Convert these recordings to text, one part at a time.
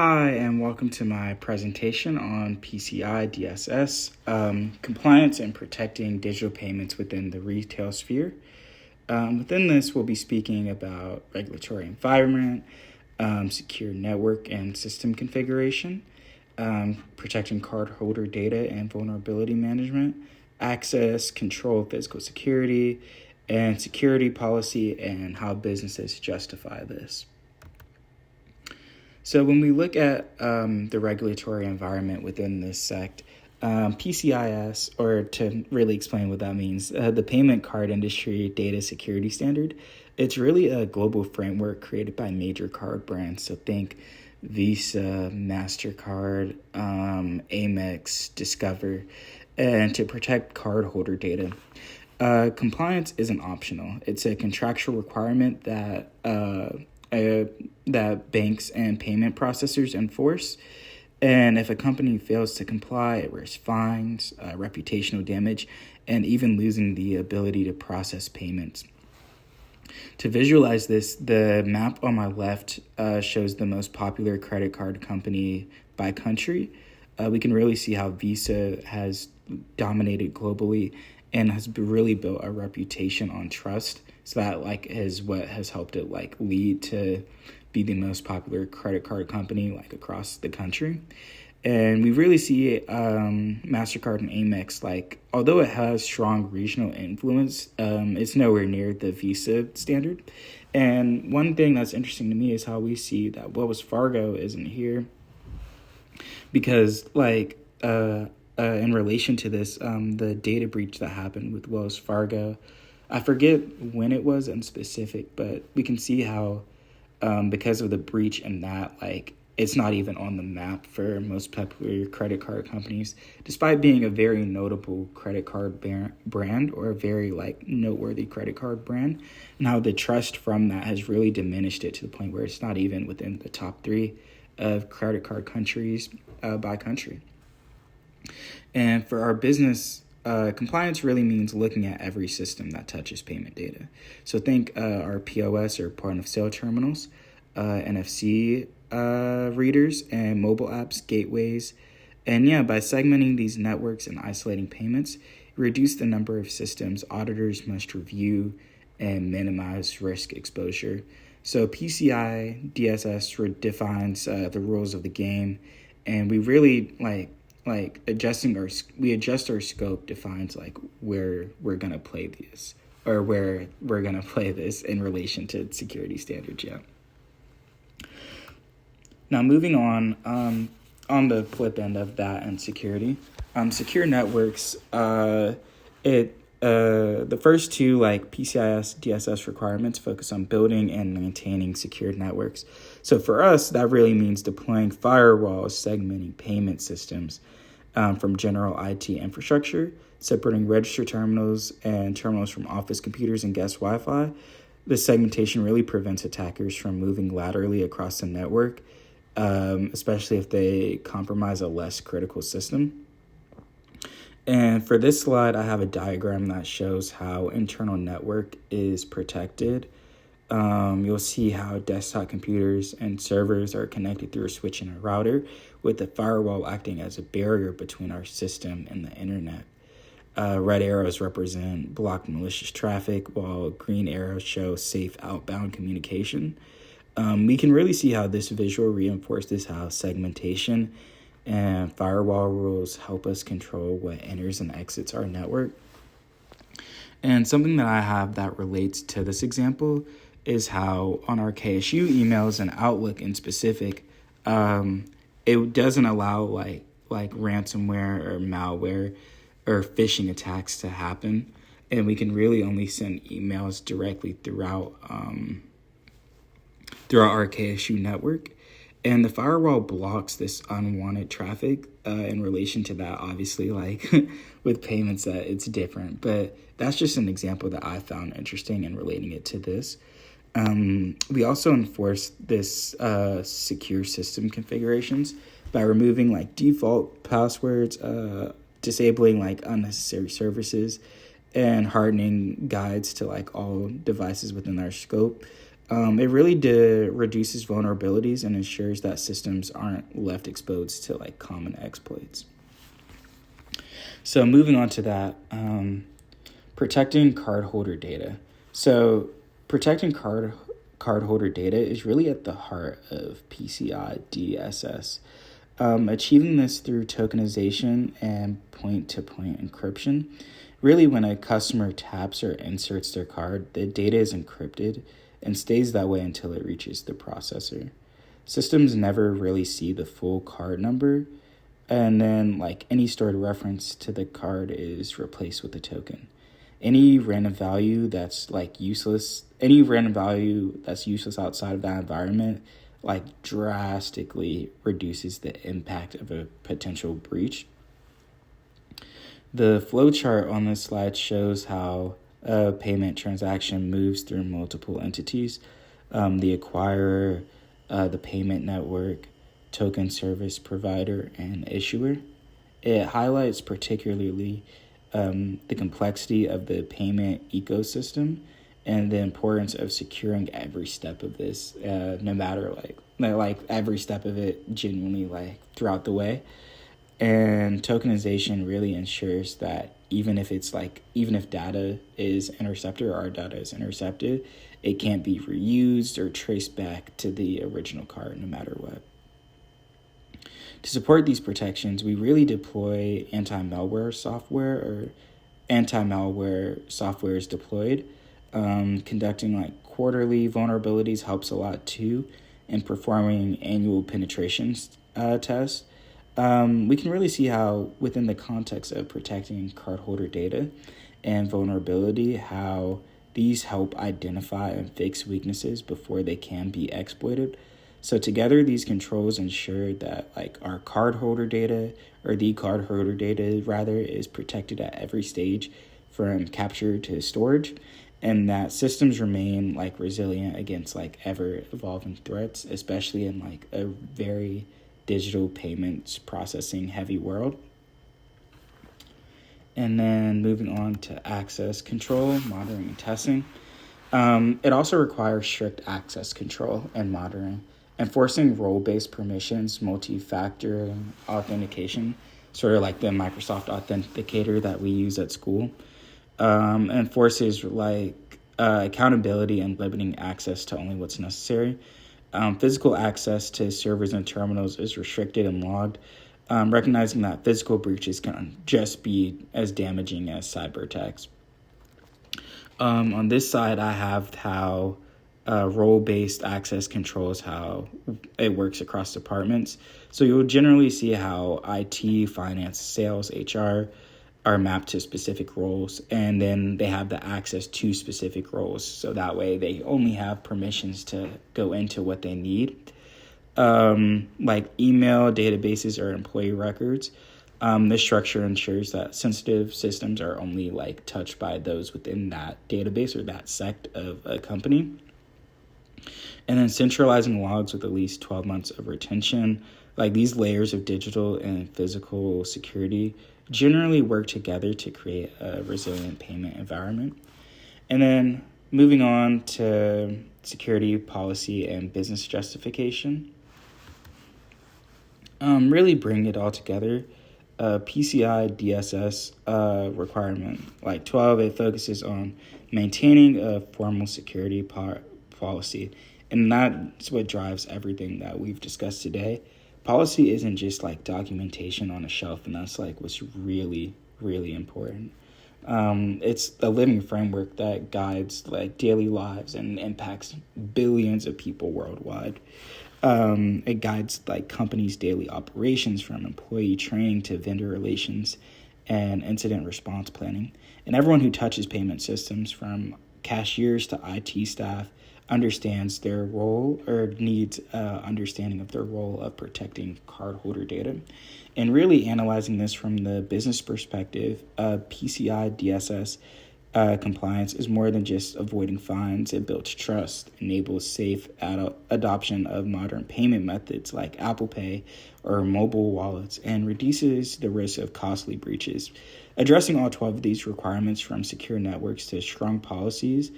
Hi, and welcome to my presentation on PCI DSS, compliance and protecting digital payments within the retail sphere. Within this, we'll be speaking about regulatory environment, secure network and system configuration, protecting cardholder data and vulnerability management, access, control, physical security, and security policy and how businesses justify this. So when we look at the regulatory environment within this sect, PCIS, or to really explain what that means, the Payment Card Industry Data Security Standard, it's really a global framework created by major card brands. So think Visa, MasterCard, Amex, Discover, and to protect cardholder data. Compliance isn't optional. It's a contractual requirement that banks and payment processors enforce. And if a company fails to comply, it risks fines, reputational damage, and even losing the ability to process payments. To visualize this, the map on my left shows the most popular credit card company by country. We can really see how Visa has dominated globally and has really built a reputation on trust. So that is what has helped it lead to be the most popular credit card company across the country. And we really see MasterCard and Amex, although it has strong regional influence, it's nowhere near the Visa standard. And one thing that's interesting to me is how we see that Wells Fargo isn't here because in relation to this, the data breach that happened with Wells Fargo, I forget when it was in specific, but we can see how because of the breach and that, it's not even on the map for most popular credit card companies, despite being a very notable credit card brand or a very noteworthy credit card brand. Now the trust from that has really diminished it to the point where it's not even within the top 3 of credit card countries by country. And for our business, compliance really means looking at every system that touches payment data. So think our POS or point of sale terminals, NFC readers, and mobile apps, gateways. And by segmenting these networks and isolating payments, reduce the number of systems auditors must review and minimize risk exposure. So PCI DSS defines the rules of the game, and we really adjust our scope defines where we're gonna play this or where we're gonna play this in relation to security standards. Now moving on the flip end of that and security, secure networks. The first two PCIS DSS requirements focus on building and maintaining secure networks. So for us, that really means deploying firewalls, segmenting payment systems from general IT infrastructure, separating register terminals and terminals from office computers and guest Wi-Fi. This segmentation really prevents attackers from moving laterally across the network, especially if they compromise a less critical system. And for this slide, I have a diagram that shows how internal network is protected. You'll see how desktop computers and servers are connected through a switch and a router, with the firewall acting as a barrier between our system and the internet. Red arrows represent blocked malicious traffic, while green arrows show safe outbound communication. We can really see how this visual reinforces how segmentation and firewall rules help us control what enters and exits our network. And something that I have that relates to this example is how on our KSU emails and Outlook in specific, it doesn't allow ransomware or malware or phishing attacks to happen. And we can really only send emails directly throughout our KSU network. And the firewall blocks this unwanted traffic. In relation to that, obviously, with payments, that it's different. But that's just an example that I found interesting in relating it to this. We also enforce this secure system configurations by removing default passwords, disabling unnecessary services, and hardening guides to all devices within our scope. It really reduces vulnerabilities and ensures that systems aren't left exposed to like common exploits. So moving on to that, protecting cardholder data. So protecting cardholder data is really at the heart of PCI DSS. Achieving this through tokenization and point-to-point encryption. Really, when a customer taps or inserts their card, the data is encrypted and stays that way until it reaches the processor. Systems never really see the full card number, and then like any stored reference to the card is replaced with a token. Any random value that's useless outside of that environment like drastically reduces the impact of a potential breach. The flowchart on this slide shows how a payment transaction moves through multiple entities, the acquirer, the payment network, token service provider, and issuer. It highlights particularly the complexity of the payment ecosystem and the importance of securing every step of this, no matter like every step of it genuinely like throughout the way. And tokenization really ensures that even if data is intercepted or our data is intercepted, it can't be reused or traced back to the original card no matter what. To support these protections, we really deploy anti-malware software is deployed. Conducting like quarterly vulnerabilities helps a lot too, and performing annual penetrations tests. We can really see how within the context of protecting cardholder data and vulnerability, how these help identify and fix weaknesses before they can be exploited. So together, these controls ensure that like the cardholder data is protected at every stage from capture to storage, and that systems remain like resilient against like ever evolving threats, especially in like a very digital payments processing heavy world. And then moving on to access control, monitoring, and testing. It also requires strict access control and monitoring, enforcing role-based permissions, multi-factor authentication, sort of like the Microsoft Authenticator that we use at school. Enforces like accountability and limiting access to only what's necessary. Physical access to servers and terminals is restricted and logged, recognizing that physical breaches can just be as damaging as cyber attacks. On this side, I have how role-based access controls how it works across departments. So you'll generally see how IT, finance, sales, HR are mapped to specific roles, and then they have the access to specific roles. So that way they only have permissions to go into what they need. Like email, databases, or employee records. This structure ensures that sensitive systems are only like touched by those within that database or that sect of a company. And then centralizing logs with at least 12 months of retention. Like these layers of digital and physical security generally work together to create a resilient payment environment. And then moving on to security policy and business justification. Really bring it all together. PCI DSS requirement, like 12, it focuses on maintaining a formal security policy. And that's what drives everything that we've discussed today. Policy isn't just like documentation on a shelf, and that's like what's really, really important. It's a living framework that guides like daily lives and impacts billions of people worldwide. It guides like companies' daily operations, from employee training to vendor relations and incident response planning. And everyone who touches payment systems, from cashiers to IT staff, understands their role or needs understanding of their role of protecting cardholder data. And really analyzing this from the business perspective, PCI DSS compliance is more than just avoiding fines. It builds trust, enables safe adoption of modern payment methods like Apple Pay or mobile wallets, and reduces the risk of costly breaches. Addressing all 12 of these requirements, from secure networks to strong policies,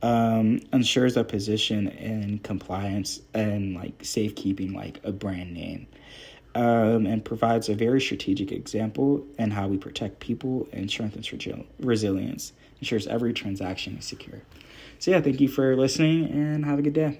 ensures a position in compliance and like safekeeping like a brand name, and provides a very strategic example in how we protect people and strengthens resilience, ensures every transaction is secure. So yeah, thank you for listening and have a good day.